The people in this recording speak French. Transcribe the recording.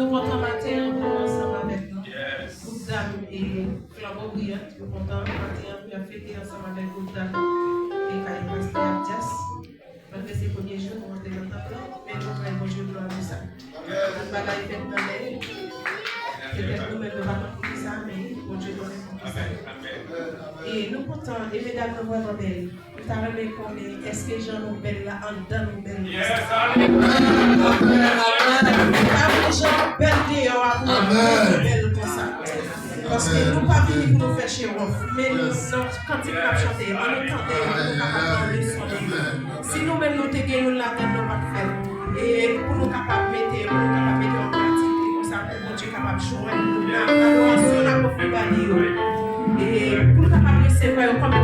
nous rentrons matin encore ensemble avec nous. Groupe d'âmes et flambeau brillant. Nous sommes contents matin pour fêter ensemble avec groupe d'âmes et Kaye Pasteur Abdias. Parce que c'est le premier jour pour rentrer dans le temple, mais nous avons bon Dieu gloire pour ça. Nous bagaille fait dans l'air. Peut-être nous-mêmes nous ne pour ça, mais bon Dieu gloire pour ça. Et nous comptons, et mesdames, nous vraiment belles. Nous avons remis comme est-ce que Jean nous belle là, en dedans nous belle. Jean belle dehors, nous belle comme ça. Parce que nous ne pas venir pour nous faire chez nous, mais nous, quand il va chanter, on nous tente, nous capables de son. Si nous-mêmes nous te gagnons la tête, nous pas faire. Et pour nous capables de mettre en pratique, et comme ça, pour Dieu capable de jouer, nous allons sur la profondeur. Et pour nous capables de se voir comme